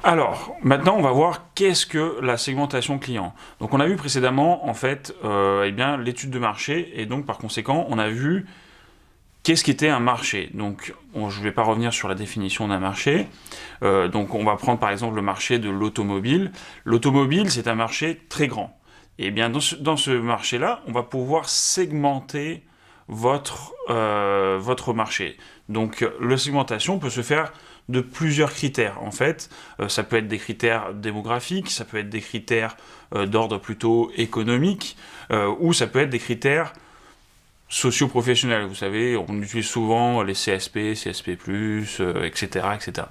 Alors, maintenant, on va voir qu'est-ce que la segmentation client. Donc, on a vu précédemment, en fait, l'étude de marché, et donc, par conséquent, on a vu qu'est-ce qu'était un marché. Donc, je ne vais pas revenir sur la définition d'un marché. Donc, on va prendre, par exemple, le marché de l'automobile. L'automobile, c'est un marché très grand. Et bien, dans ce marché-là, on va pouvoir segmenter votre marché. Donc, la segmentation peut se faire de plusieurs critères. En fait, ça peut être des critères démographiques, ça peut être des critères d'ordre plutôt économique, ou ça peut être des critères socio-professionnels. Vous savez, on utilise souvent les CSP, CSP+, etc., etc.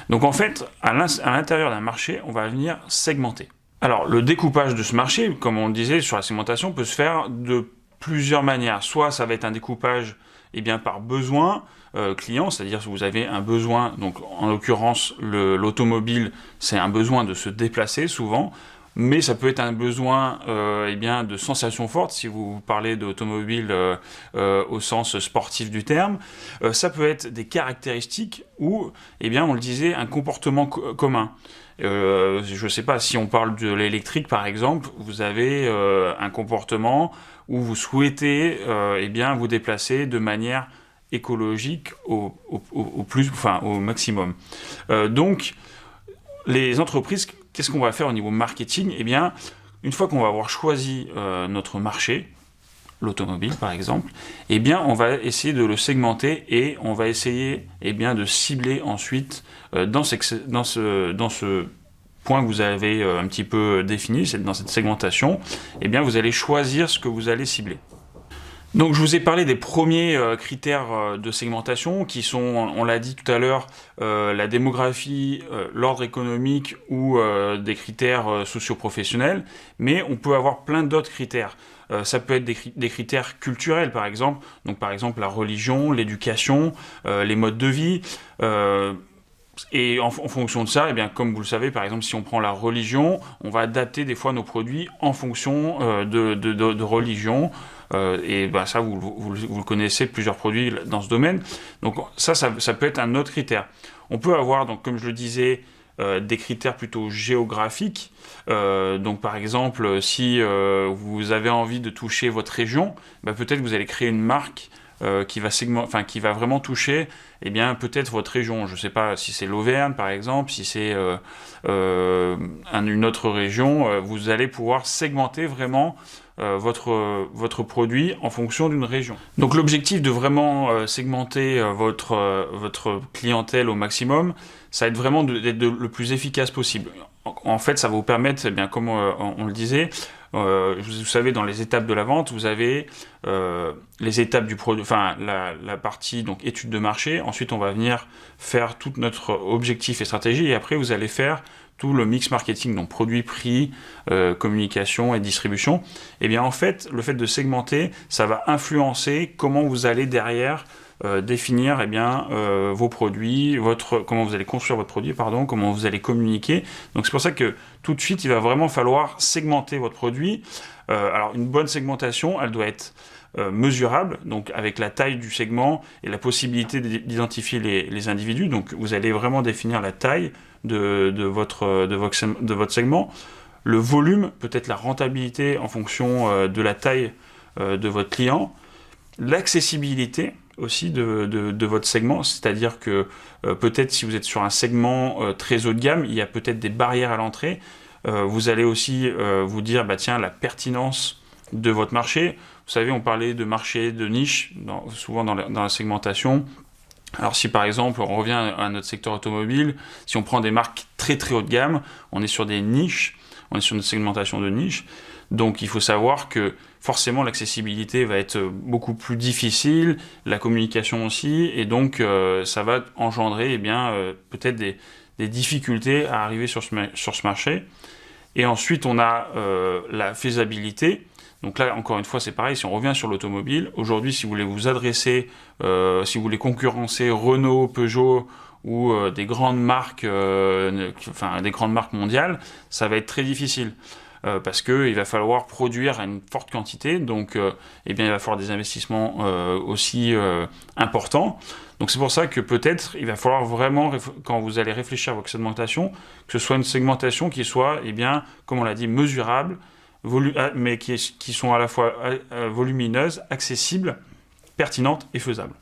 Donc en fait, à l'intérieur d'un marché, on va venir segmenter. Alors, le découpage de ce marché, comme on le disait sur la segmentation, peut se faire de plusieurs manières. Soit ça va être un découpage par besoin client, c'est-à-dire que vous avez un besoin, donc en l'occurrence l'automobile, c'est un besoin de se déplacer souvent, mais ça peut être un besoin de sensations fortes, si vous parlez d'automobile au sens sportif du terme. Ça peut être des caractéristiques ou, on le disait, un comportement commun. Je ne sais pas, si on parle de l'électrique par exemple, vous avez un comportement où vous souhaitez vous déplacer de manière écologique au maximum. Donc, les entreprises, qu'est-ce qu'on va faire au niveau marketing ? Une fois qu'on va avoir choisi notre marché, l'automobile par exemple, on va essayer de le segmenter et on va essayer de cibler ensuite dans ce point que vous avez un petit peu défini, dans cette segmentation, vous allez choisir ce que vous allez cibler. Donc je vous ai parlé des premiers critères de segmentation qui sont, on l'a dit tout à l'heure, la démographie, l'ordre économique ou des critères socio-professionnels, mais on peut avoir plein d'autres critères. Ça peut être des critères culturels par exemple, donc par exemple la religion, l'éducation, les modes de vie, et en fonction de ça, comme vous le savez, par exemple, si on prend la religion, on va adapter des fois nos produits en fonction de religion. Ça, vous le connaissez, plusieurs produits dans ce domaine. Donc ça peut être un autre critère. On peut avoir, donc, comme je le disais, des critères plutôt géographiques. Donc par exemple, si vous avez envie de toucher votre région, peut-être que vous allez créer une marque qui va vraiment toucher peut-être votre région. Je ne sais pas si c'est l'Auvergne par exemple, si c'est une autre région, vous allez pouvoir segmenter vraiment votre produit en fonction d'une région. Donc l'objectif de vraiment segmenter votre clientèle au maximum, ça va être vraiment d'être le plus efficace possible. En fait, ça va vous permettre, comme on le disait, vous savez, dans les étapes de la vente, vous avez les étapes du produit, la partie donc étude de marché. Ensuite, on va venir faire tout notre objectif et stratégie, et après, vous allez faire tout le mix marketing, donc produit, prix, communication et distribution. En fait, le fait de segmenter, ça va influencer comment vous allez derrière définir vos produits, comment vous allez construire votre produit, comment vous allez communiquer. Donc c'est pour ça que tout de suite, il va vraiment falloir segmenter votre produit. Alors une bonne segmentation, elle doit être mesurable, donc avec la taille du segment et la possibilité d'identifier les individus. Donc vous allez vraiment définir la taille de votre segment, le volume, peut-être la rentabilité en fonction de la taille de votre client, l'accessibilité aussi de votre segment, c'est-à-dire que peut-être si vous êtes sur un segment très haut de gamme, il y a peut-être des barrières à l'entrée. Vous allez aussi vous dire, la pertinence de votre marché. Vous savez, on parlait de marché de niche, souvent dans la segmentation. Alors si par exemple, on revient à notre secteur automobile, si on prend des marques très très haut de gamme, on est sur des niches, on est sur une segmentation de niche. Donc il faut savoir que forcément l'accessibilité va être beaucoup plus difficile, la communication aussi, et donc ça va engendrer peut-être des difficultés à arriver sur ce marché. Et ensuite on a la faisabilité. Donc là, encore une fois, c'est pareil, si on revient sur l'automobile, aujourd'hui, si vous voulez vous adresser, si vous voulez concurrencer Renault, Peugeot ou des grandes marques mondiales, ça va être très difficile. parce qu'il va falloir produire à une forte quantité, donc eh bien, il va falloir des investissements aussi importants. Donc c'est pour ça que peut-être il va falloir vraiment, quand vous allez réfléchir à votre segmentation, que ce soit une segmentation qui soit, eh bien, comme on l'a dit, mesurable, mais qui sont à la fois volumineuses, accessibles, pertinentes et faisables.